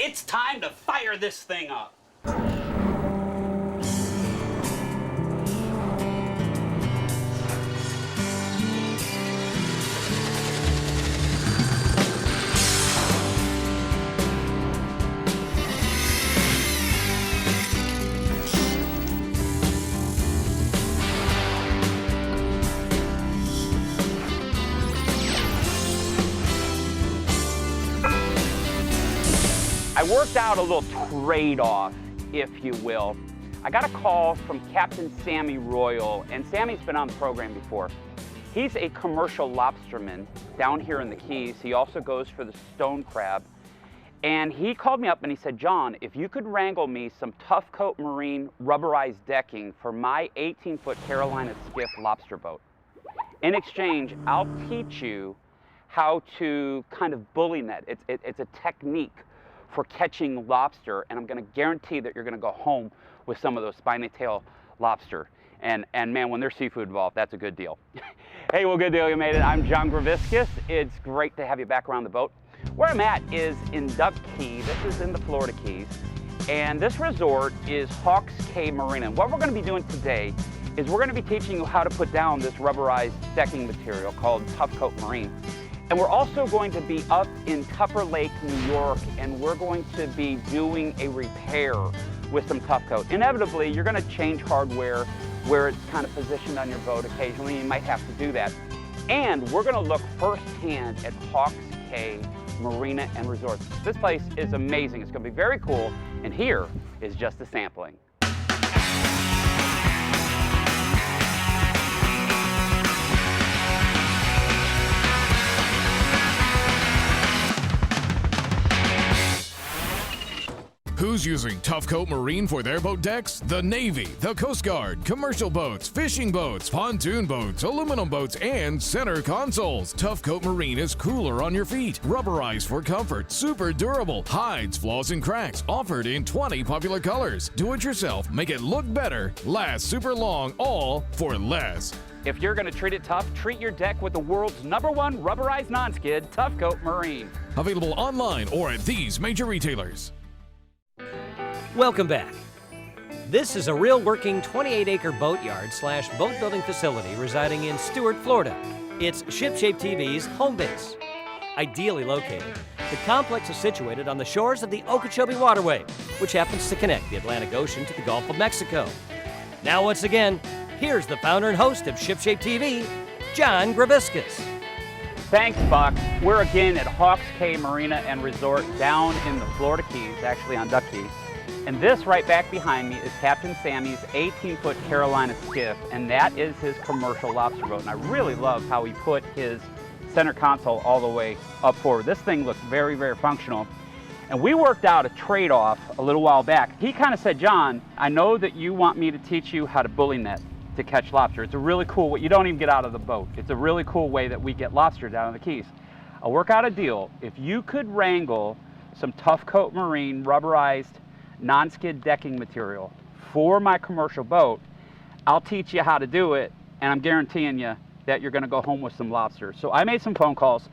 It's time to fire this thing up. I worked out a little trade-off, if you will. I got a call from Captain Sammy Royal, and Sammy's been on the program before. He's a commercial lobsterman down here in the Keys. He also goes for the stone crab. And he called me up and he said, John, if you could wrangle me some Tuff Coat Marine rubberized decking for my 18-foot Carolina Skiff lobster boat. In exchange, I'll teach you how to kind of bully net. It's a technique for catching lobster, and I'm going to guarantee that you're going to go home with some of those spiny tail lobster. And man, when there's seafood involved, that's a good deal. Hey, well, good deal, you made it. I'm John Graviscus. It's great to have you back around the boat. Where I'm at is in Duck Key. This is in the Florida Keys, and this resort is Hawks Cay Marina. And what we're going to be doing today is we're going to be teaching you how to put down this rubberized decking material called Tuff Coat Marine. And we're also going to be up in Tupper Lake, New York, and we're going to be doing a repair with some Tuff Coat. Inevitably, you're going to change hardware where it's kind of positioned on your boat. Occasionally, you might have to do that. And we're going to look firsthand at Hawks Cay Marina and Resort. This place is amazing. It's going to be very cool. And here is just a sampling. Who's using Tuff Coat Marine for their boat decks? The Navy, the Coast Guard, commercial boats, fishing boats, pontoon boats, aluminum boats, and center consoles. Tuff Coat Marine is cooler on your feet, rubberized for comfort, super durable, hides flaws and cracks, offered in 20 popular colors. Do it yourself, make it look better, last super long, all for less. If you're going to treat it tough, treat your deck with the world's #1 rubberized non-skid, Tuff Coat Marine. Available online or at these major retailers. Welcome back. This is a real working 28-acre boatyard / boat building facility residing in Stuart, Florida. It's ShipShape TV's home base. Ideally located, the complex is situated on the shores of the Okeechobee Waterway, which happens to connect the Atlantic Ocean to the Gulf of Mexico. Now once again, here's the founder and host of ShipShape TV, John Graviscus. Thanks, Buck. We're again at Hawks Cay Marina and Resort down in the Florida Keys, actually on Duck Key. And this right back behind me is Captain Sammy's 18-foot Carolina Skiff, and that is his commercial lobster boat. And I really love how he put his center console all the way up forward. This thing looks very, very functional. And we worked out a trade-off a little while back. He kind of said, John, I know that you want me to teach you how to bully net to catch lobster. It's a really cool way. You don't even get out of the boat. It's a really cool way that we get lobster down in the Keys. I'll work out a deal. If you could wrangle some Tuff Coat Marine rubberized non-skid decking material for my commercial boat, I'll teach you how to do it, and I'm guaranteeing you that you're going to go home with some lobster. So I made some phone calls,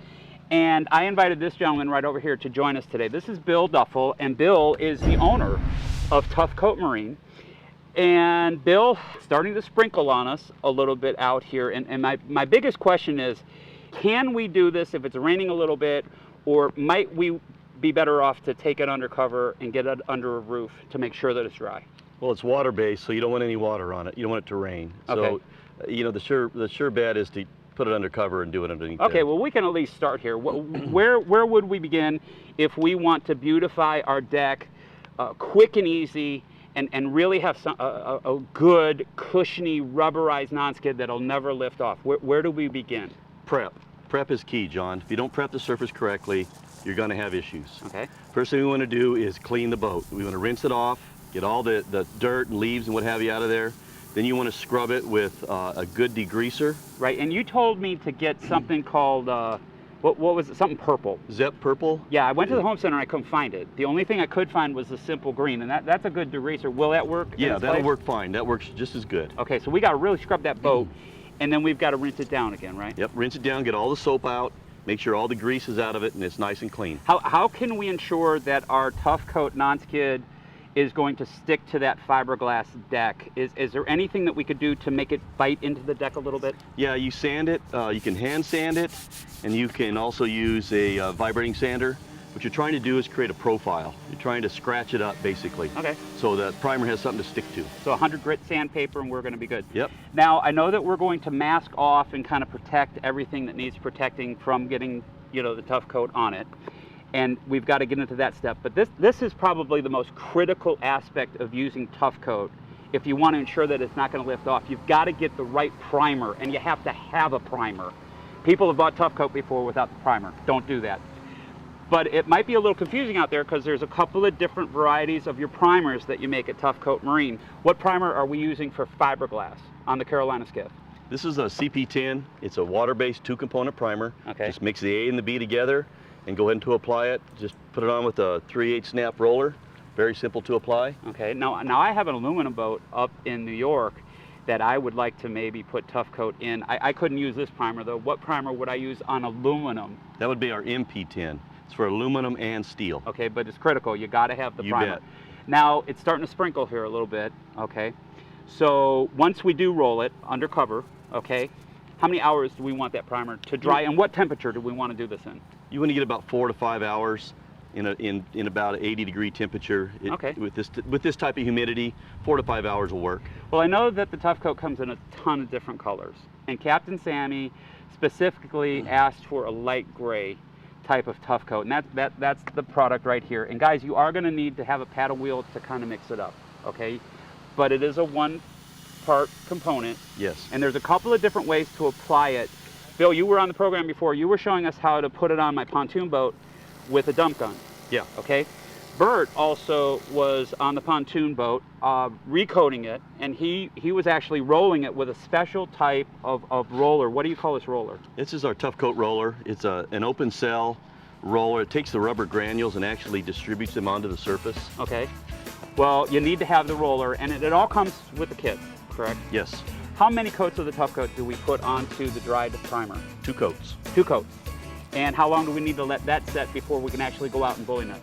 and I invited this gentleman right over here to join us today. This is Bill Duffel, and Bill is the owner of Tuff Coat Marine. And Bill, starting to sprinkle on us a little bit out here, and my biggest question is, can we do this if it's raining a little bit, or might we be better off to take it undercover and get it under a roof to make sure that it's dry? Well, it's water-based, so you don't want any water on it. You don't want it to rain. Okay. So, you know, the sure bet is to put it undercover and do it underneath. Okay, there. well, we can at least start here. Where would we begin if we want to beautify our deck quick and easy, and really have a good, cushiony, rubberized non-skid that'll never lift off? Where do we begin? Prep. Prep is key, John. If you don't prep the surface correctly, you're going to have issues. Okay. First thing we want to do is clean the boat. We want to rinse it off, get all the dirt and leaves and what have you out of there. Then you want to scrub it with a good degreaser. Right, and you told me to get something called, what was it, something purple? Zep Purple? Yeah, I went to the home center and I couldn't find it. The only thing I could find was the simple green, and that's a good degreaser. Will that work? Yeah, that'll work fine. That works just as good. Okay, so we got to really scrub that boat, and then we've got to rinse it down again, right? Yep, rinse it down, get all the soap out, make sure all the grease is out of it and it's nice and clean. How can we ensure that our Tuff Coat non-skid is going to stick to that fiberglass deck? Is there anything that we could do to make it bite into the deck a little bit? Yeah, you sand it, you can hand sand it, and you can also use a vibrating sander. What you're trying to do is create a profile. You're trying to scratch it up, basically. Okay. So the primer has something to stick to. So 100 grit sandpaper and we're gonna be good. Yep. Now, I know that we're going to mask off and kind of protect everything that needs protecting from getting, you know, the Tuff Coat on it. And we've got to get into that step. But this is probably the most critical aspect of using Tuff Coat. If you want to ensure that it's not going to lift off, you've got to get the right primer, and you have to have a primer. People have bought Tuff Coat before without the primer. Don't do that. But it might be a little confusing out there because there's a couple of different varieties of your primers that you make at Tuff Coat Marine. What primer are we using for fiberglass on the Carolina Skiff? This is a CP10. It's a water-based 2-component primer. Okay. Just mix the A and the B together and go ahead and to apply it. Just put it on with a 3/8 snap roller. Very simple to apply. Okay, now I have an aluminum boat up in New York that I would like to maybe put Tuff Coat in. I couldn't use this primer though. What primer would I use on aluminum? That would be our MP10. It's for aluminum and steel. Okay, but it's critical. You got to have the You primer. bet. Now it's starting to sprinkle here a little bit. Okay, so once we do roll it under cover, okay, how many hours do we want that primer to dry, and what temperature do we want to do this in? You want to get about 4 to 5 hours in about an 80-degree temperature. Okay. With this type of humidity, 4 to 5 hours will work. Well, I know that the Tuff Coat comes in a ton of different colors, and Captain Sammy specifically asked for a light gray type of Tuff Coat, and that's the product right here. And guys, you are going to need to have a paddle wheel to kind of mix it up, okay? But it is a one-part component. Yes. And there's a couple of different ways to apply it. Bill, you were on the program before. You were showing us how to put it on my pontoon boat with a dump gun. Yeah. Okay. Bert also was on the pontoon boat recoating it, and he was actually rolling it with a special type of roller. What do you call this roller? This is our Tuff Coat roller. It's an open cell roller. It takes the rubber granules and actually distributes them onto the surface. Okay. Well, you need to have the roller, and it all comes with the kit, correct? Yes. How many coats of the Tuff Coat do we put onto the dried primer? 2 coats. 2 coats. And how long do we need to let that set before we can actually go out and bully net?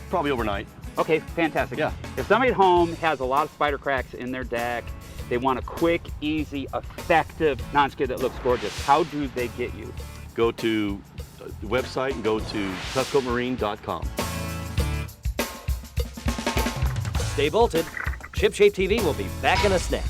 Probably overnight. Okay, fantastic. Yeah. If somebody at home has a lot of spider cracks in their deck, they want a quick, easy, effective non-skid that looks gorgeous, how do they get you? Go to the website and go to tuffcoatmarine.com. Stay bolted. Ship Shape TV will be back in a snap.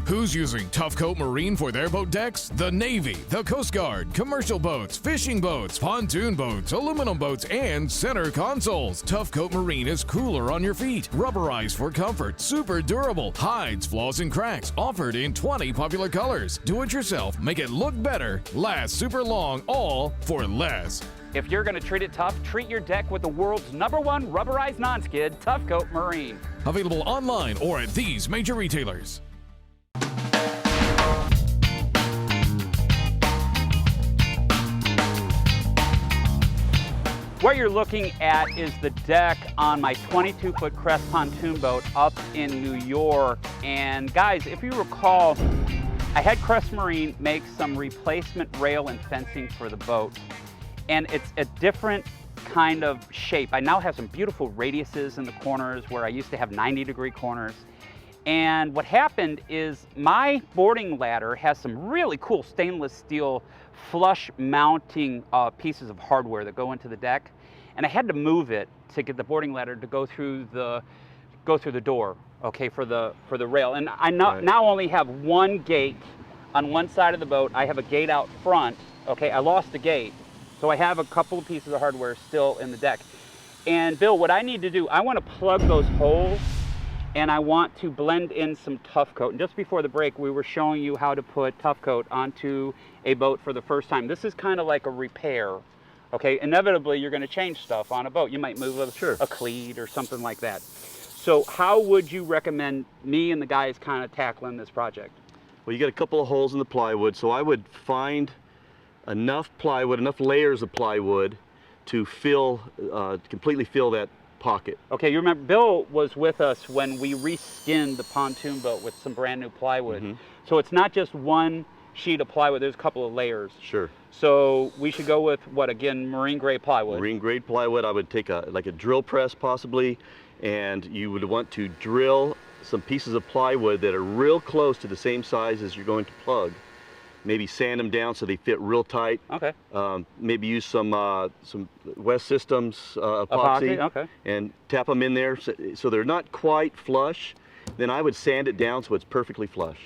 Who's using Tuff Coat Marine for their boat decks? The Navy, the Coast Guard, commercial boats, fishing boats, pontoon boats, aluminum boats, and center consoles. Tuff Coat Marine is cooler on your feet, rubberized for comfort, super durable, hides flaws and cracks, offered in 20 popular colors. Do it yourself, make it look better, last super long, all for less. If you're going to treat it tough, treat your deck with the world's #1 rubberized non-skid, Tuff Coat Marine. Available online or at these major retailers. What you're looking at is the deck on my 22-foot Crest pontoon boat up in New York. And guys, if you recall, I had Crest Marine make some replacement rail and fencing for the boat. And it's a different kind of shape. I now have some beautiful radiuses in the corners where I used to have 90-degree corners. And what happened is my boarding ladder has some really cool stainless steel flush mounting pieces of hardware that go into the deck. And I had to move it to get the boarding ladder to go through the door, okay, for the rail. And I now only have one gate on one side of the boat. I have a gate out front, okay, I lost the gate. So I have a couple of pieces of hardware still in the deck. And Bill, what I need to do, I want to plug those holes and I want to blend in some Tuff Coat. And just before the break, we were showing you how to put Tuff Coat onto a boat for the first time. This is kind of like a repair, okay? Inevitably, you're gonna change stuff on a boat. You might move a cleat or something like that. So how would you recommend me and the guys kind of tackling this project? Well, you got a couple of holes in the plywood, so I would find enough plywood, enough layers of plywood to completely fill that pocket. Okay, you remember Bill was with us when we reskinned the pontoon boat with some brand new plywood. So it's not just one sheet of plywood, there's a couple of layers. Sure. So we should go with what, again, marine grade plywood? Marine grade plywood. I would take like a drill press possibly, and you would want to drill some pieces of plywood that are real close to the same size as you're going to plug. Maybe sand them down so they fit real tight. Okay. Maybe use some West Systems epoxy, okay, and tap them in there so they're not quite flush. Then I would sand it down so it's perfectly flush.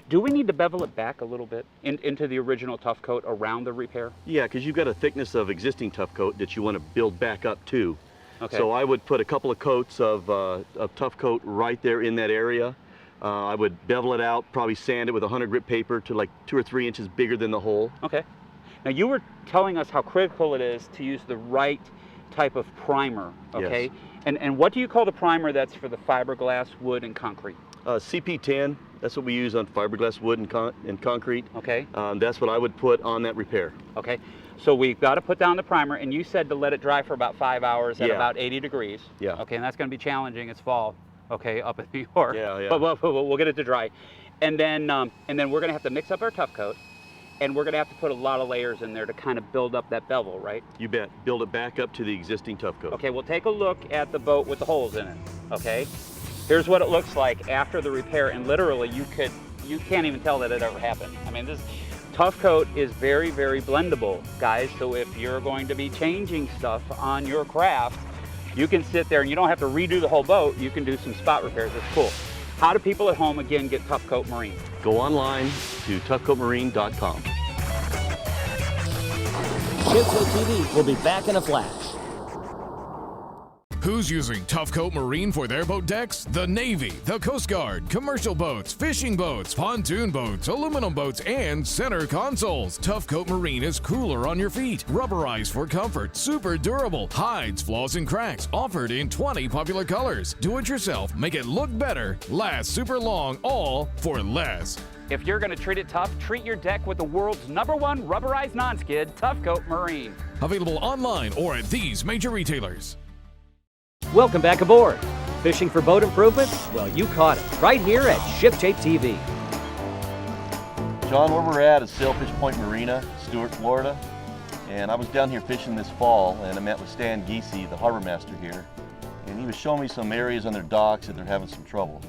Do we need to bevel it back a little bit into the original Tuff Coat around the repair? Yeah, because you've got a thickness of existing Tuff Coat that you want to build back up to. Okay. So I would put a couple of coats of Tuff Coat right there in that area. I would bevel it out, probably sand it with 100 grit paper to like 2 or 3 inches bigger than the hole. Okay. Now you were telling us how critical it is to use the right type of primer, okay? Yes. And what do you call the primer that's for the fiberglass, wood, and concrete? CP10, that's what we use on fiberglass, wood, and concrete. Okay. That's what I would put on that repair. Okay. So we've got to put down the primer, and you said to let it dry for about 5 hours at Yeah. about 80 degrees. Yeah. Okay, and that's going to be challenging. It's fall, okay, up in New York. Yeah, yeah. But we'll get it to dry. And then we're going to have to mix up our Tuff Coat, and we're going to have to put a lot of layers in there to kind of build up that bevel, right? You bet. Build it back up to the existing Tuff Coat. Okay, we'll take a look at the boat with the holes in it, okay? Here's what it looks like after the repair, and literally you can't even tell that it ever happened. I mean, this Tuff Coat is very, very blendable, guys, so if you're going to be changing stuff on your craft, you can sit there and you don't have to redo the whole boat, you can do some spot repairs. It's cool. How do people at home, again, get Tuff Coat Marine? Go online to tuffcoatmarine.com. Ship Show TV will be back in a flash. Who's using Tuff Coat Marine for their boat decks? The Navy, the Coast Guard, commercial boats, fishing boats, pontoon boats, aluminum boats, and center consoles. Tuff Coat Marine is cooler on your feet, rubberized for comfort, super durable, hides flaws and cracks, offered in 20 popular colors. Do it yourself, make it look better, last super long, all for less. If you're going to treat it tough, treat your deck with the world's #1 rubberized non-skid, Tuff Coat Marine. Available online or at these major retailers. Welcome back aboard. Fishing for boat improvement? Well, you caught it right here at Ship Shape TV. John, where we're at is Sailfish Point Marina, Stuart, Florida. And I was down here fishing this fall, and I met with Stan Giese, the harbor master here. And he was showing me some areas on their docks that they're having some trouble.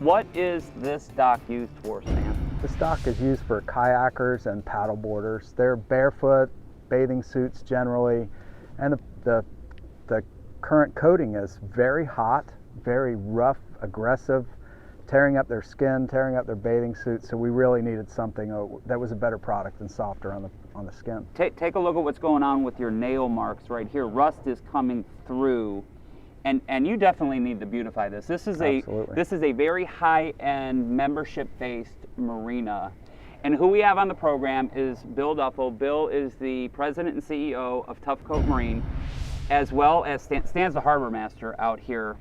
What is this dock used for, Stan? This dock is used for kayakers and paddle boarders. They're barefoot, bathing suits generally, and the current coating is very hot, very rough, aggressive, tearing up their skin, tearing up their bathing suits. So we really needed something that was a better product and softer on the skin. Take a look at what's going on with your nail marks right here. Rust is coming through, and you definitely need to beautify this. This is a very high-end membership-based marina. And who we have on the program is Bill Duffel. Bill is the president and CEO of Tuff Coat Marine, as well as Stan's the harbor master out here.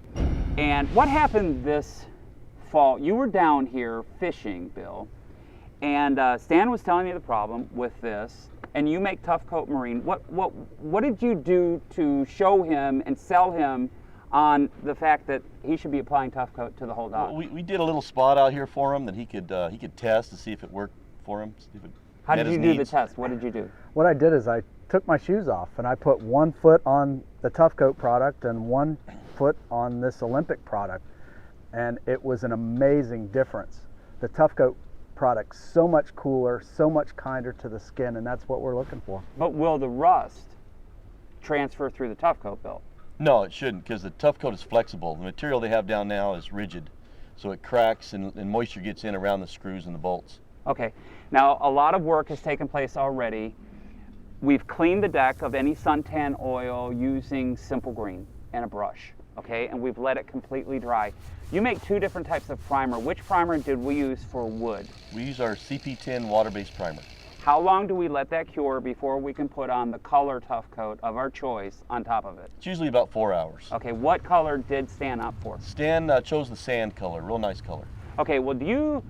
And what happened this fall? You were down here fishing, Bill, and Stan was telling me the problem with this, and you make Tuff Coat Marine. What did you do to show him and sell him on the fact that he should be applying Tuff Coat to the whole dock? Well, we did a little spot out here for him that he could test to see if it worked for him. How did you do the test? What did you do? What I did is I took my shoes off and I put 1 foot on the Tuff Coat product and 1 foot on this Olympic product, and it was an amazing difference. The Tuff Coat product's so much cooler, so much kinder to the skin, and that's what we're looking for. But will the rust transfer through the Tuff Coat, Bill? No, it shouldn't, because the Tuff Coat is flexible. The material they have down now is rigid, so it cracks and moisture gets in around the screws and the bolts. Okay, now a lot of work has taken place already. We've cleaned the deck of any suntan oil using Simple Green and a brush, okay? And we've let it completely dry. You make 2 different types of primer. Which primer did we use for wood? We use our CP10 water-based primer. How long do we let that cure before we can put on the color Tuff Coat of our choice on top of it? It's usually about 4 hours. Okay, what color did Stan opt for? Stan chose the sand color, real nice color. Okay, well do you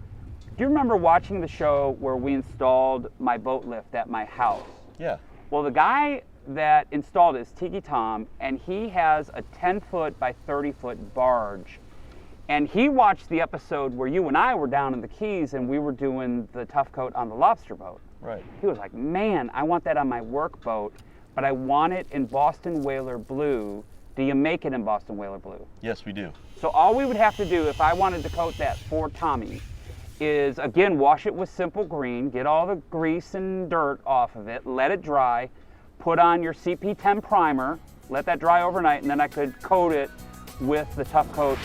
remember watching the show where we installed my boat lift at my house? Yeah. Well, the guy that installed it is Tiki Tom, and he has a 10-foot by 30-foot barge. And he watched the episode where you and I were down in the Keys and we were doing the Tuff Coat on the lobster boat. Right. He was like, man, I want that on my work boat, but I want it in Boston Whaler Blue. Do you make it in Boston Whaler Blue? Yes, we do. So all we would have to do if I wanted to coat that for Tommy is, again, wash it with simple green, get all the grease and dirt off of it, let it dry, put on your CP10 primer, let that dry overnight, and then I could coat it with the Tuff Coat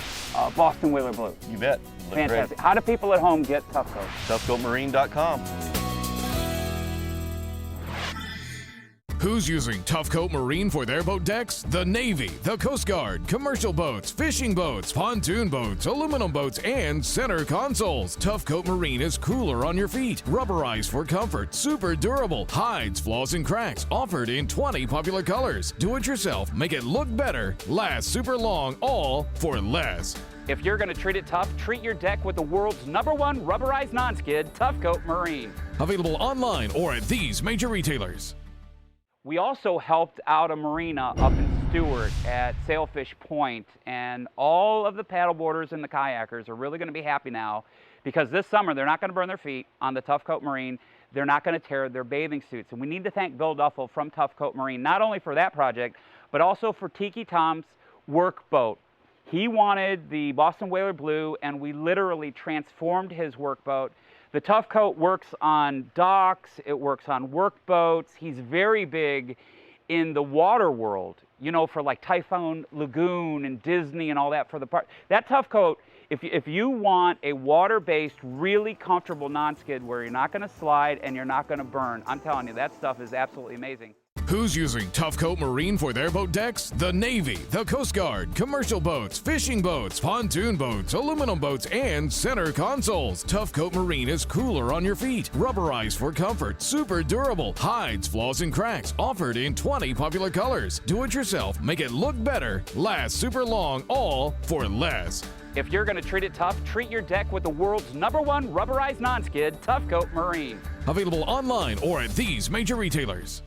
Boston Whaler Blue. You bet. Look Fantastic. great. How do people at home get Tuff Coat? TuffCoatMarine.com. Who's using Tuff Coat Marine for their boat decks? The Navy, the Coast Guard, commercial boats, fishing boats, pontoon boats, aluminum boats, and center consoles. Tuff Coat Marine is cooler on your feet, rubberized for comfort, super durable, hides flaws and cracks, offered in 20 popular colors. Do it yourself, make it look better, last super long, all for less. If you're going to treat it tough, treat your deck with the world's #1 rubberized non-skid, Tuff Coat Marine. Available online or at these major retailers. We also helped out a marina up in Stewart at Sailfish Point, and all of the paddleboarders and the kayakers are really going to be happy now because this summer they're not going to burn their feet on the Tuff Coat Marine. They're not going to tear their bathing suits. And we need to thank Bill Duffel from Tuff Coat Marine, not only for that project, but also for Tiki Tom's work boat. He wanted the Boston Whaler Blue, and we literally transformed his work boat. The Tuff Coat works on docks, it works on workboats. He's very big in the water world, you know, for like Typhoon Lagoon and Disney and all that for the part. That Tuff Coat, if you want a water-based, really comfortable non-skid where you're not going to slide and you're not going to burn, I'm telling you, that stuff is absolutely amazing. Who's using Tuff Coat Marine for their boat decks? The Navy, the Coast Guard, commercial boats, fishing boats, pontoon boats, aluminum boats, and center consoles. Tuff Coat Marine is cooler on your feet, rubberized for comfort, super durable, hides flaws and cracks, offered in 20 popular colors. Do it yourself, make it look better, last super long, all for less. If you're going to treat it tough, treat your deck with the world's #1 rubberized non-skid, Tuff Coat Marine. Available online or at these major retailers.